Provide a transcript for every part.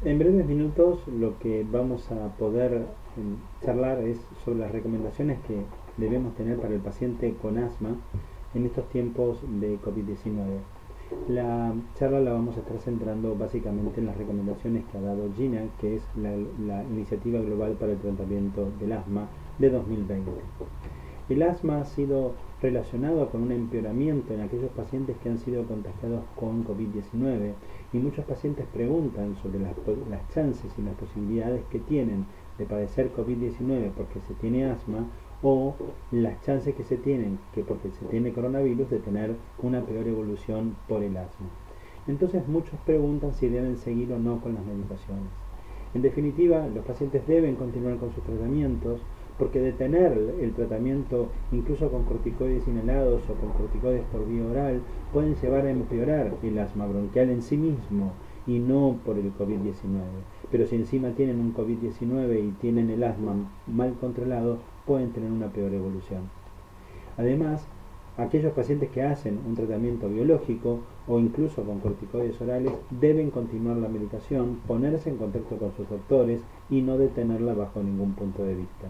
En breves minutos lo que vamos a poder charlar es sobre las recomendaciones que debemos tener para el paciente con asma en estos tiempos de COVID-19. La charla la vamos a estar centrando básicamente en las recomendaciones que ha dado GINA, que es la Iniciativa Global para el Tratamiento del Asma de 2020. El asma ha sido relacionado con un empeoramiento en aquellos pacientes que han sido contagiados con COVID-19 y muchos pacientes preguntan sobre las chances y las posibilidades que tienen de padecer COVID-19 porque se tiene asma o las chances que se tienen que porque se tiene coronavirus de tener una peor evolución por el asma. Entonces muchos preguntan si deben seguir o no con las medicaciones. En definitiva, los pacientes deben continuar con sus tratamientos porque detener el tratamiento incluso con corticoides inhalados o con corticoides por vía oral pueden llevar a empeorar el asma bronquial en sí mismo y no por el COVID-19. Pero si encima tienen un COVID-19 y tienen el asma mal controlado, pueden tener una peor evolución. Además, aquellos pacientes que hacen un tratamiento biológico o incluso con corticoides orales deben continuar la medicación, ponerse en contacto con sus doctores y no detenerla bajo ningún punto de vista.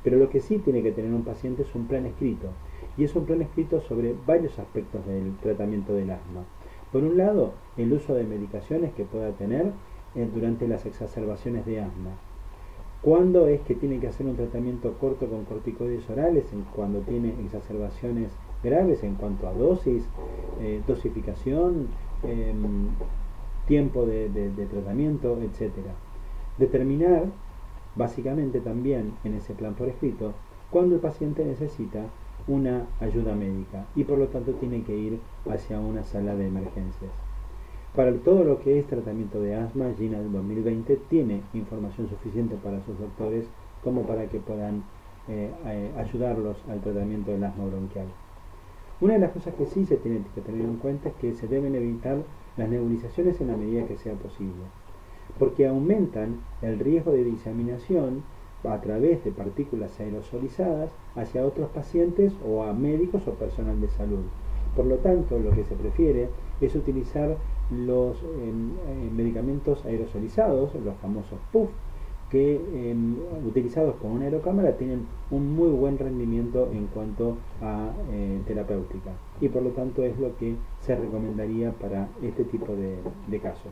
Pero lo que sí tiene que tener un paciente es un plan escrito, y es un plan escrito sobre varios aspectos del tratamiento del asma. Por un lado, el uso de medicaciones que pueda tener durante las exacerbaciones de asma. ¿Cuándo es que tiene que hacer un tratamiento corto con corticoides orales? Cuando tiene exacerbaciones graves en cuanto a dosis, dosificación, tiempo de tratamiento, etc. Determinar básicamente también en ese plan por escrito cuando el paciente necesita una ayuda médica y por lo tanto tiene que ir hacia una sala de emergencias. Para todo lo que es tratamiento de asma, GINA del 2020 tiene información suficiente para sus doctores como para que puedan ayudarlos al tratamiento del asma bronquial. Una de las cosas que sí se tiene que tener en cuenta es que se deben evitar las nebulizaciones en la medida que sea posible, porque aumentan el riesgo de diseminación a través de partículas aerosolizadas hacia otros pacientes o a médicos o personal de salud. Por lo tanto, lo que se prefiere es utilizar los medicamentos aerosolizados, los famosos PUF, que utilizados con una aerocámara tienen un muy buen rendimiento en cuanto a terapéutica y por lo tanto es lo que se recomendaría para este tipo de casos.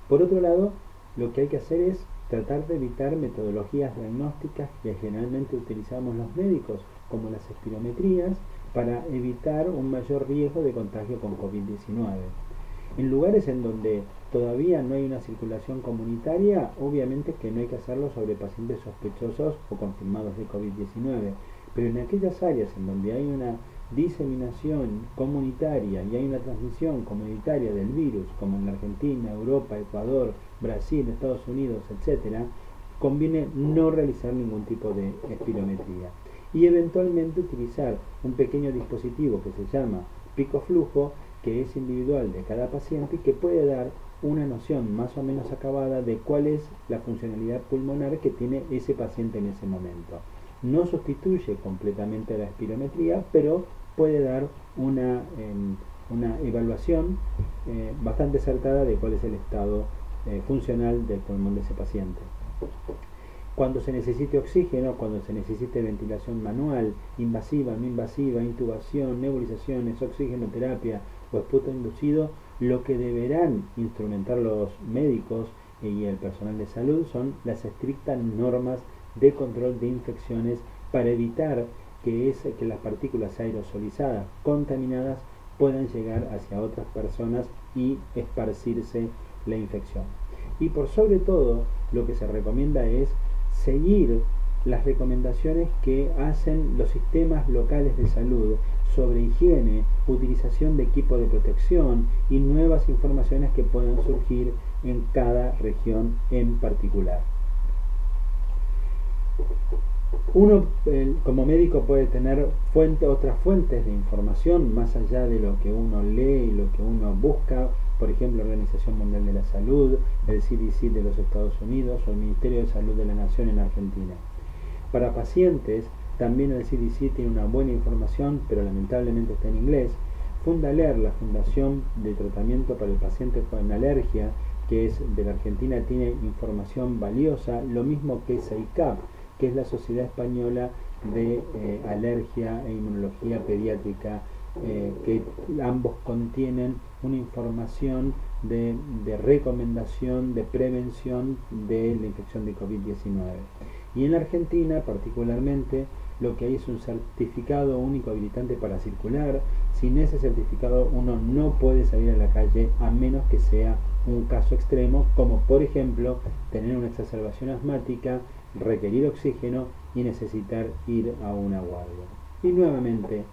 Por otro lado, lo que hay que hacer es tratar de evitar metodologías diagnósticas que generalmente utilizamos los médicos, como las espirometrías, para evitar un mayor riesgo de contagio con COVID-19. En lugares en donde todavía no hay una circulación comunitaria, obviamente que no hay que hacerlo sobre pacientes sospechosos o confirmados de COVID-19, pero en aquellas áreas en donde hay una diseminación comunitaria y hay una transmisión comunitaria del virus, como en la Argentina, Europa, Ecuador, Brasil, Estados Unidos, etc., conviene no realizar ningún tipo de espirometría y eventualmente utilizar un pequeño dispositivo que se llama picoflujo, que es individual de cada paciente y que puede dar una noción más o menos acabada de cuál es la funcionalidad pulmonar que tiene ese paciente en ese momento. No sustituye completamente la espirometría, pero puede dar una evaluación bastante acertada de cuál es el estado funcional del pulmón de ese paciente. Cuando se necesite oxígeno, cuando se necesite ventilación manual, invasiva, no invasiva, intubación, nebulizaciones, oxigenoterapia o esputo inducido, lo que deberán instrumentar los médicos y el personal de salud son las estrictas normas de control de infecciones para evitar que las partículas aerosolizadas contaminadas puedan llegar hacia otras personas y esparcirse la infección. Y por sobre todo, lo que se recomienda es seguir las recomendaciones que hacen los sistemas locales de salud sobre higiene, utilización de equipo de protección y nuevas informaciones que puedan surgir en cada región en particular. Uno como médico puede tener otras fuentes de información más allá de lo que uno lee y lo que uno busca, por ejemplo, la Organización Mundial de la Salud, el CDC de los Estados Unidos o el Ministerio de Salud de la Nación en Argentina. Para pacientes, también el CDC tiene una buena información, pero lamentablemente está en inglés. Fundalear, la Fundación de Tratamiento para el Paciente con Alergia, que es de la Argentina, tiene información valiosa, lo mismo que SEICAP, que es la Sociedad Española de Alergia e Inmunología Pediátrica, que ambos contienen una información de recomendación, de prevención de la infección de COVID-19. Y en la Argentina, particularmente, lo que hay es un certificado único habilitante para circular. Sin ese certificado uno no puede salir a la calle a menos que sea un caso extremo, como por ejemplo tener una exacerbación asmática, requerir oxígeno y necesitar ir a una guardia. Y nuevamente,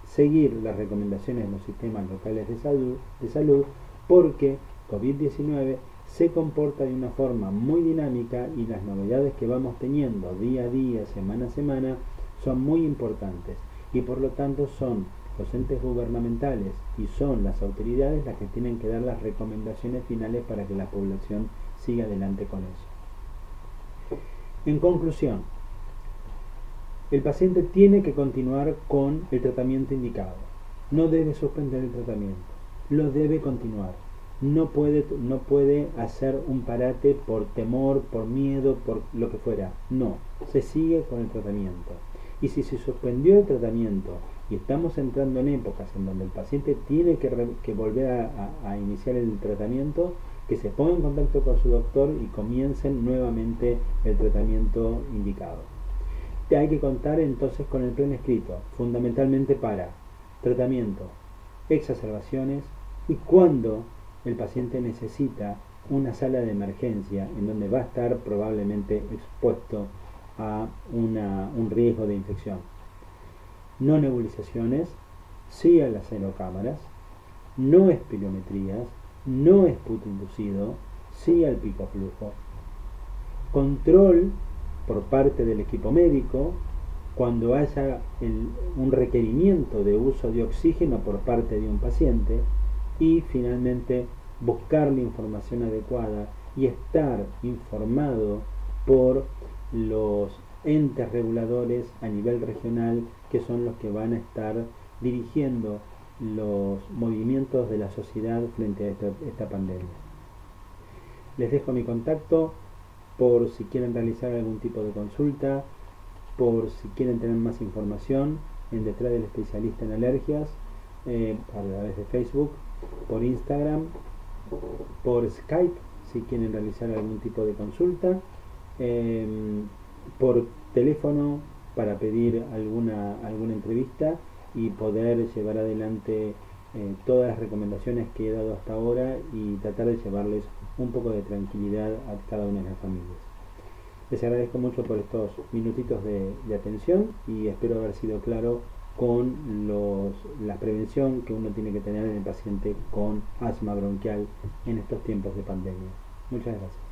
seguir las recomendaciones de los sistemas locales de salud porque COVID-19 se comporta de una forma muy dinámica y las novedades que vamos teniendo día a día, semana a semana, son muy importantes y por lo tanto son los entes gubernamentales y son las autoridades las que tienen que dar las recomendaciones finales para que la población siga adelante con eso. En conclusión, el paciente tiene que continuar con el tratamiento indicado. No debe suspender el tratamiento, lo debe continuar. No puede hacer un parate por temor, por miedo, por lo que fuera. No, se sigue con el tratamiento. Y si se suspendió el tratamiento y estamos entrando en épocas en donde el paciente tiene que volver a iniciar el tratamiento, que se ponga en contacto con su doctor y comiencen nuevamente el tratamiento indicado. Hay que contar entonces con el plan escrito, fundamentalmente para tratamiento, exacerbaciones y cuando el paciente necesita una sala de emergencia en donde va a estar probablemente expuesto a un riesgo de infección. No nebulizaciones, sí a las aerocámaras, no espirometrías, no esputo inducido, sí al picoflujo. Control por parte del equipo médico cuando haya un requerimiento de uso de oxígeno por parte de un paciente y finalmente buscar la información adecuada y estar informado por los entes reguladores a nivel regional que son los que van a estar dirigiendo los movimientos de la sociedad frente a esta pandemia. Les dejo mi contacto por si quieren realizar algún tipo de consulta, por si quieren tener más información en Detrás del Especialista en Alergias, a través de Facebook, por Instagram, por Skype, si quieren realizar algún tipo de consulta, por teléfono para pedir alguna entrevista y poder llevar adelante todas las recomendaciones que he dado hasta ahora y tratar de llevarles un poco de tranquilidad a cada una de las familias. Les agradezco mucho por estos minutitos de atención y espero haber sido claro con la prevención que uno tiene que tener en el paciente con asma bronquial en estos tiempos de pandemia. Muchas gracias.